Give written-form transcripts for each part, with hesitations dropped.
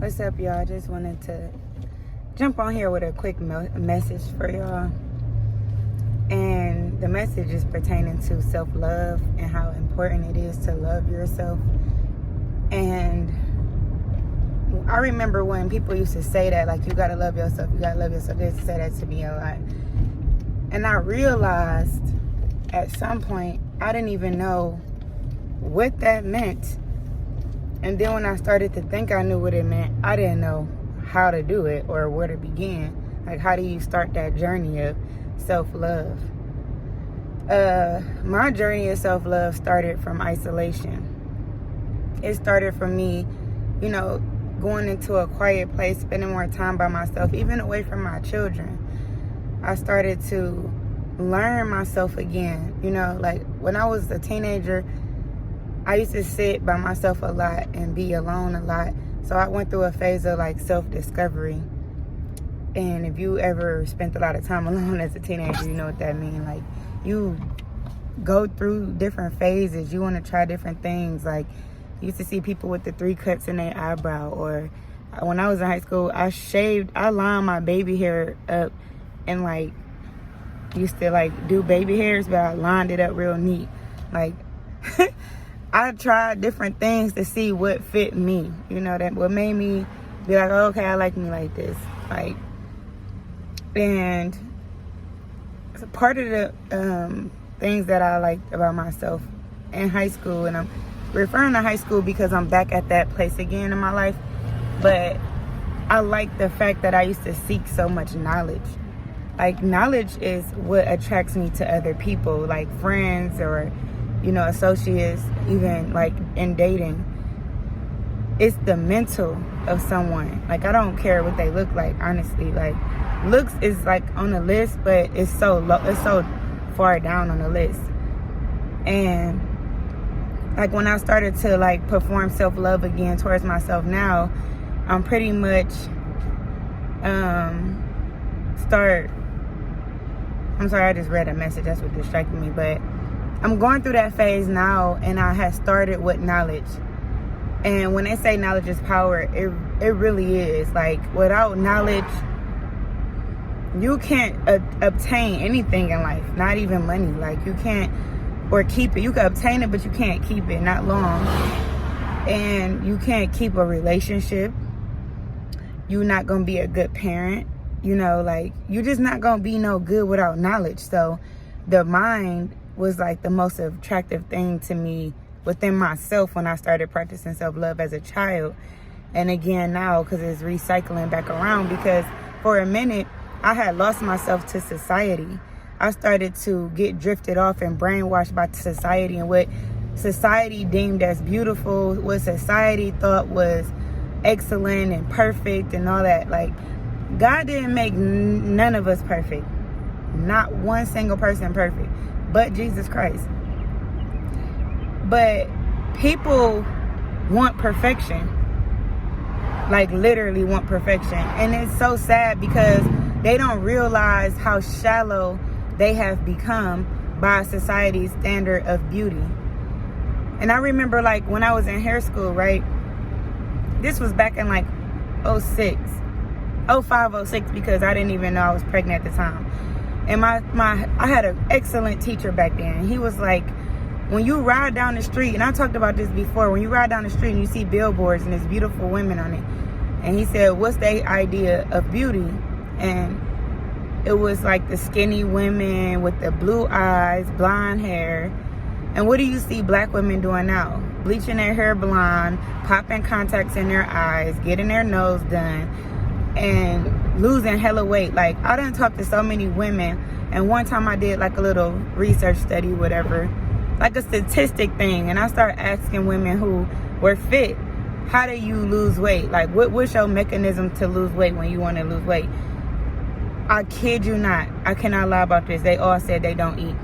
What's up, y'all? I just wanted to jump on here with a quick message for y'all. And the message is pertaining to self-love and how important it is to love yourself. And I remember when people used to say that, like, you gotta love yourself, you gotta love yourself. They used to say that to me a lot. And I realized at some point I didn't even know what that meant. And then when I started to think I knew what it meant, I didn't know how to do it or where to begin. Like, how do you start that journey of self-love? My journey of self-love started from isolation. It started from me, going into a quiet place, spending more time by myself, even away from my children. I started to learn myself again. Like when I was a teenager, I used to sit by myself a lot and be alone a lot. So I went through a phase of like self-discovery. And if you ever spent a lot of time alone as a teenager, you know what that means. Like, you go through different phases. You want to try different things. Like, you used to see people with the 3 cuts in their eyebrow. Or when I was in high school, I lined my baby hair up and like used to like do baby hairs, but I lined it up real neat. Like, I tried different things to see what fit me. That what made me be like, oh, okay, I like me like this. Like, and it's a part of the things that I liked about myself in high school. And I'm referring to high school because I'm back at that place again in my life. But I like the fact that I used to seek so much knowledge. Like, knowledge is what attracts me to other people, like friends or associates, even like in dating. It's the mental of someone. Like, I don't care what they look like, honestly. Like, looks is like on the list, but it's so low, it's so far down on the list. And like, when I started to like perform self-love again towards myself now, I'm pretty much I'm sorry, I just read a message, that's what distracted me, but I'm going through that phase now, and I had started with knowledge. And when they say knowledge is power, it really is. Like, without knowledge, you can't obtain anything in life, not even money. Like, you can't, or keep it. You can obtain it, but you can't keep it, not long. And you can't keep a relationship. You're not going to be a good parent. Like, you're just not going to be no good without knowledge. So the mind was like the most attractive thing to me within myself when I started practicing self-love as a child. And again now, because it's recycling back around, because for a minute I had lost myself to society. I started to get drifted off and brainwashed by society and what society deemed as beautiful, what society thought was excellent and perfect and all that. Like, God didn't make none of us perfect. Not one single person perfect, but Jesus Christ. But people want perfection. Like, literally want perfection. And it's so sad because they don't realize how shallow they have become by society's standard of beauty. And I remember, like, when I was in hair school, right? This was back in like 05, 06, because I didn't even know I was pregnant at the time. And I had an excellent teacher back then. He was like, when you ride down the street, and I talked about this before, when you ride down the street and you see billboards and there's beautiful women on it, and he said, what's their idea of beauty? And it was like the skinny women with the blue eyes, blonde hair. And what do you see black women doing now? Bleaching their hair blonde, popping contacts in their eyes, getting their nose done, and losing hella weight. Like, I done talked to so many women, and one time I did like a little research study, whatever, like a statistic thing, and I started asking women who were fit, how do you lose weight? Like, what's your mechanism to lose weight when you want to lose weight? I kid you not, I cannot lie about this, they all said they don't eat.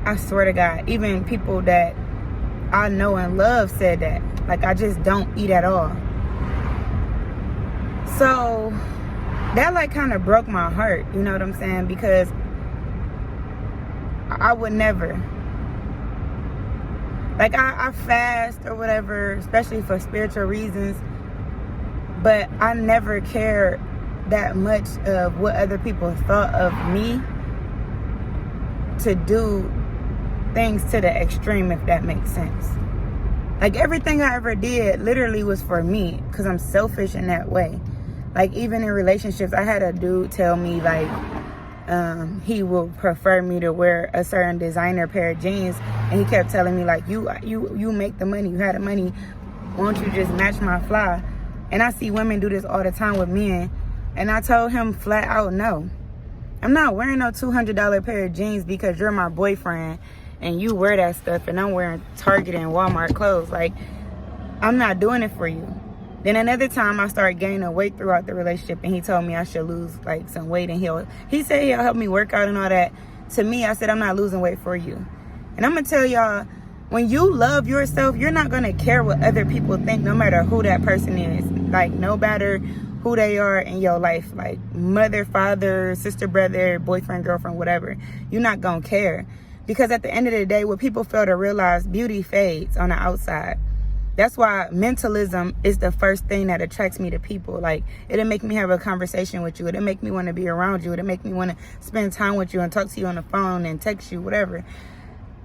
I swear to God, even people that I know and love said that. Like, I just don't eat at all. So that like kind of broke my heart, you know what I'm saying? Because I would never. Like, I fast or whatever, especially for spiritual reasons, but I never cared that much of what other people thought of me to do things to the extreme, if that makes sense. Like, everything I ever did literally was for me, because I'm selfish in that way. Like, even in relationships, I had a dude tell me, like, he will prefer me to wear a certain designer pair of jeans, and he kept telling me, like, you make the money, you have the money, won't you just match my fly? And I see women do this all the time with men, and I told him flat out, no, I'm not wearing no $200 pair of jeans because you're my boyfriend and you wear that stuff, and I'm wearing Target and Walmart clothes. Like, I'm not doing it for you. Then another time I started gaining weight throughout the relationship, and he told me I should lose like some weight, and he said he'll help me work out and all that. To me, I said, I'm not losing weight for you. And I'm gonna tell y'all, when you love yourself, you're not gonna care what other people think, no matter who that person is. Like, no matter who they are in your life, like mother, father, sister, brother, boyfriend, girlfriend, whatever. You're not gonna care. Because at the end of the day, what people fail to realize, beauty fades on the outside. That's why mentalism is the first thing that attracts me to people. Like, it'll make me have a conversation with you. It'll make me want to be around you. It'll make me want to spend time with you and talk to you on the phone and text you, whatever.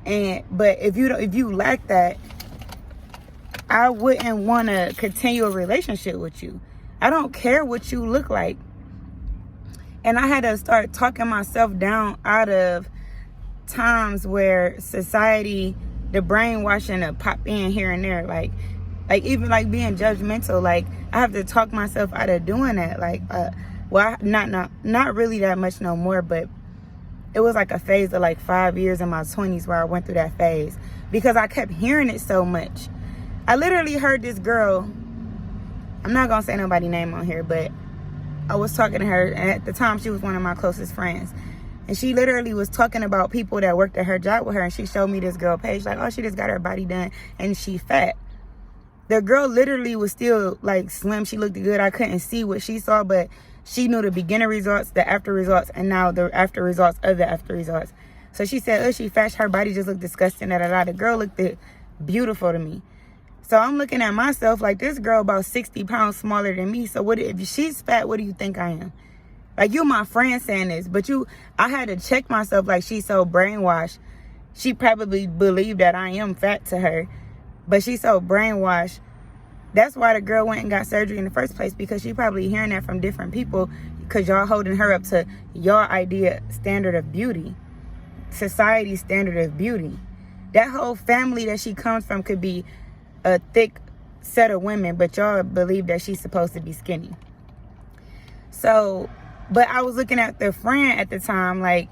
But if you lack that, I wouldn't want to continue a relationship with you. I don't care what you look like. And I had to start talking myself down out of times where society, the brainwashing to pop in here and there, like even like being judgmental. Like, I have to talk myself out of doing that. Like, not really that much no more, but it was like a phase of like 5 years in my 20s where I went through that phase because I kept hearing it so much. I literally heard this girl, I'm not gonna say nobody's name on here, but I was talking to her, and at the time she was one of my closest friends. And she literally was talking about people that worked at her job with her, and she showed me this girl page, like, oh, she just got her body done, and she fat. The girl literally was still, like, slim. She looked good. I couldn't see what she saw, but she knew the beginner results, the after results, and now the after results of the after results. So she said, oh, she fat. Her body just looked disgusting. The girl looked beautiful to me. So I'm looking at myself like, this girl about 60 pounds smaller than me. So what if she's fat, what do you think I am? Like, you my friend saying this, but I had to check myself. Like, she's so brainwashed. She probably believed that I am fat to her, but she's so brainwashed. That's why the girl went and got surgery in the first place, because she probably hearing that from different people, because y'all holding her up to your standard of beauty, society's standard of beauty. That whole family that she comes from could be a thick set of women, but y'all believe that she's supposed to be skinny. So, but I was looking at the friend at the time, like,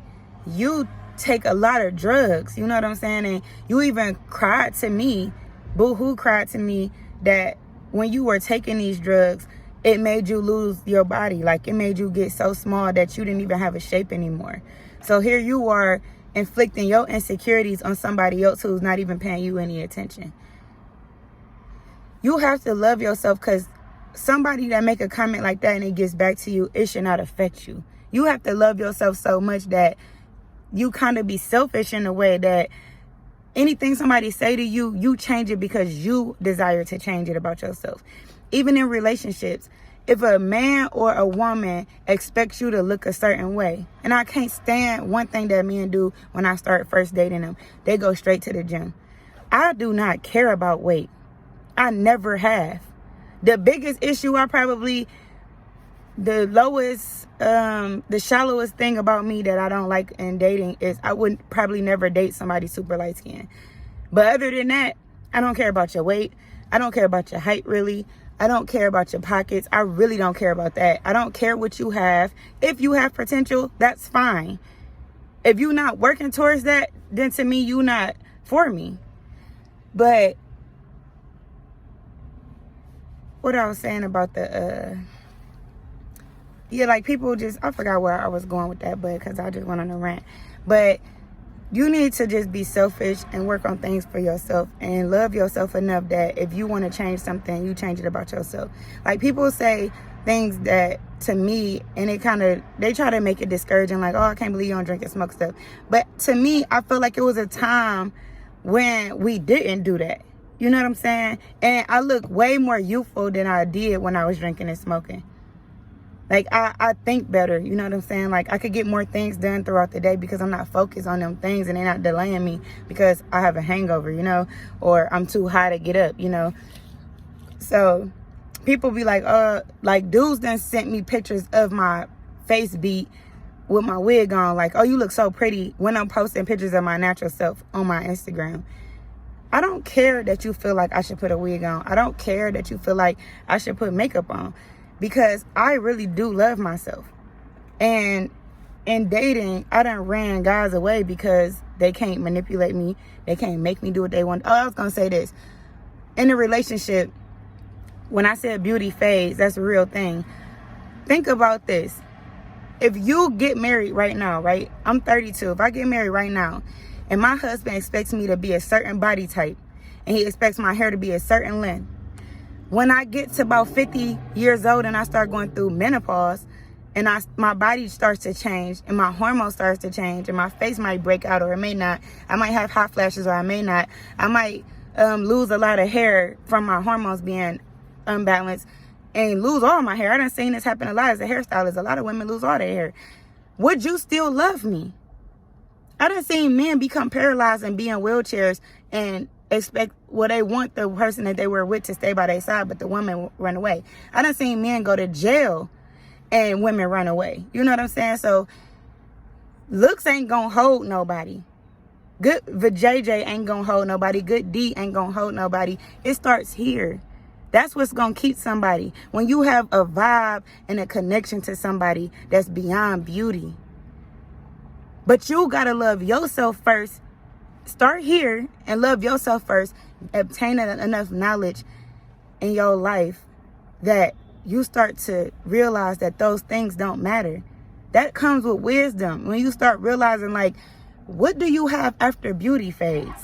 you take a lot of drugs, you know what I'm saying? And you even cried to me, boo-hoo cried to me, that when you were taking these drugs, it made you lose your body. Like, it made you get so small that you didn't even have a shape anymore. So here you are inflicting your insecurities on somebody else who's not even paying you any attention. You have to love yourself, because somebody that make a comment like that and it gets back to you, it should not affect you. You have to love yourself so much that you kind of be selfish in a way that anything somebody say to you, you change it because you desire to change it about yourself. Even in relationships, if a man or a woman expects you to look a certain way, and I can't stand one thing that men do when I start first dating them, they go straight to the gym. I do not care about weight. I never have. The biggest issue the lowest, the shallowest thing about me that I don't like in dating is I would probably never date somebody super light skinned. But other than that, I don't care about your weight. I don't care about your height, really. I don't care about your pockets. I really don't care about that. I don't care what you have. If you have potential, that's fine. If you're not working towards that, then to me, you're not for me. But what I was saying about like, people just, I forgot where I was going with that, but because I just went on a rant. But you need to just be selfish and work on things for yourself and love yourself enough that if you want to change something, you change it about yourself. Like, people say things that to me, and they try to make it discouraging, like, oh, I can't believe you don't drink and smoke stuff. But to me, I feel like it was a time when we didn't do that. You know what I'm saying? And I look way more youthful than I did when I was drinking and smoking. Like, I think better, you know what I'm saying? Like, I could get more things done throughout the day because I'm not focused on them things and they're not delaying me because I have a hangover, you know, or I'm too high to get up, you know. So people be like dudes done sent me pictures of my face beat with my wig on, like, oh, you look so pretty, when I'm posting pictures of my natural self on my Instagram. I don't care that you feel like I should put a wig on. I don't care that you feel like I should put makeup on, because I really do love myself. And in dating, I done ran guys away because they can't manipulate me. They can't make me do what they want. Oh, I was going to say this. In a relationship, when I said beauty fades, that's a real thing. Think about this. If you get married right now, right? I'm 32. If I get married right now and my husband expects me to be a certain body type and he expects my hair to be a certain length, when I get to about 50 years old and I start going through menopause and my body starts to change and my hormones starts to change and my face might break out or it may not. I might have hot flashes or I may not. I might lose a lot of hair from my hormones being unbalanced and lose all my hair. I done seen this happen a lot as a hairstylist. A lot of women lose all their hair. Would you still love me? I done seen men become paralyzed and be in wheelchairs and expect they want the person that they were with to stay by their side, but the woman run away. I done seen men go to jail and women run away. You know what I'm saying? So looks ain't gonna hold nobody. Good JJ ain't gonna hold nobody. Good D ain't gonna hold nobody. It starts here. That's what's gonna keep somebody. When you have a vibe and a connection to somebody that's beyond beauty. But you gotta love yourself first. Start here and love yourself first. Obtain enough knowledge in your life that you start to realize that those things don't matter. That comes with wisdom. When you start realizing, like, what do you have after beauty fades?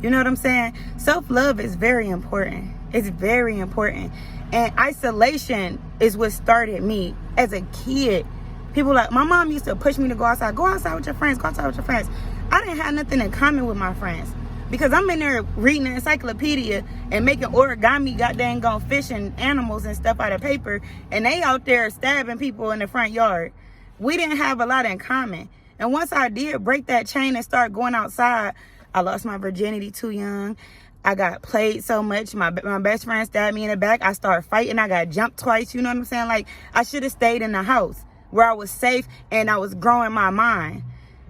You know what I'm saying? Self-love is very important. It's very important. And isolation is what started me as a kid. People like, my mom used to push me to go outside. Go outside with your friends. Go outside with your friends. I didn't have nothing in common with my friends. Because I'm in there reading an encyclopedia and making origami, goddamn gone fishing animals and stuff out of paper. And they out there stabbing people in the front yard. We didn't have a lot in common. And once I did break that chain and start going outside, I lost my virginity too young. I got played so much. My best friend stabbed me in the back. I started fighting. I got jumped twice. You know what I'm saying? Like, I should have stayed in the house where I was safe and I was growing my mind.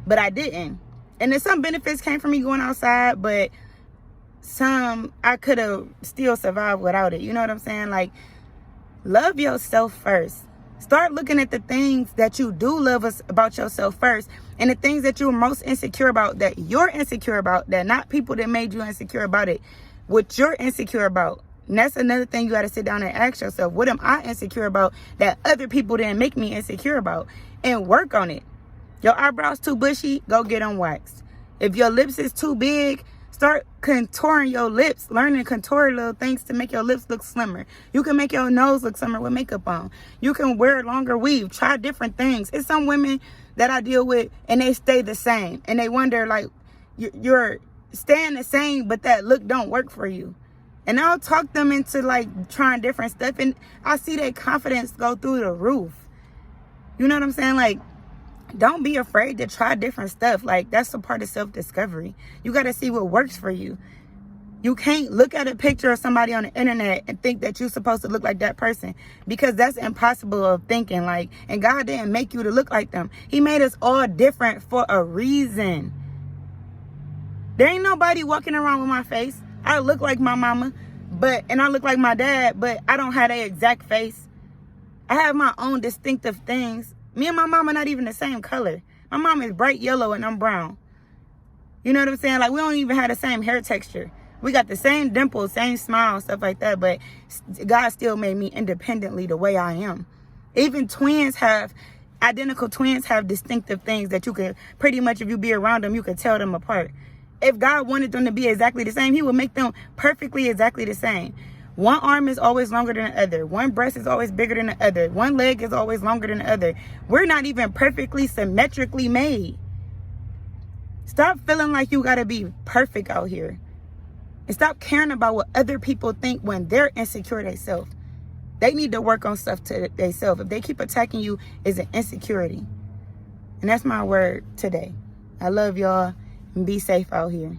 But I didn't. And then some benefits came from me going outside, but some I could have still survived without it. You know what I'm saying? Like, love yourself first. Start looking at the things that you do love about yourself first, and the things that you're most insecure about, that you're insecure about, that not people that made you insecure about it, what you're insecure about. And that's another thing you got to sit down and ask yourself. What am I insecure about that other people didn't make me insecure about? And work on it. Your eyebrows too bushy, go get them waxed. If your lips is too big, start contouring your lips. Learn to contour little things to make your lips look slimmer. You can make your nose look slimmer with makeup on. You can wear longer weave. Try different things. It's some women that I deal with and they stay the same. And they wonder, like, you're staying the same, but that look don't work for you. And I'll talk them into, like, trying different stuff. And I see their confidence go through the roof. You know what I'm saying? Like, don't be afraid to try different stuff. Like, that's a part of self-discovery. You got to see what works for you. You can't look at a picture of somebody on the internet and think that you're supposed to look like that person, because that's impossible of thinking. Like, and God didn't make you to look like them. He made us all different for a reason. There ain't nobody walking around with my face. I look like my mama, and I look like my dad, but I don't have that exact face. I have my own distinctive things. Me and my mama not even the same color. My mom is bright yellow and I'm brown. You know what I'm saying? Like, we don't even have the same hair texture. We got the same dimples, same smile, stuff like that. But God still made me independently the way I am. Even identical twins have distinctive things that you could pretty much, if you be around them, you could tell them apart. If God wanted them to be exactly the same, he would make them perfectly exactly the same. One arm is always longer than the other. One breast is always bigger than the other. One leg is always longer than the other. We're not even perfectly symmetrically made. Stop feeling like you gotta be perfect out here. And stop caring about what other people think when they're insecure themselves. They need to work on stuff to themselves. If they keep attacking you, it's an insecurity. And that's my word today. I love y'all, and be safe out here.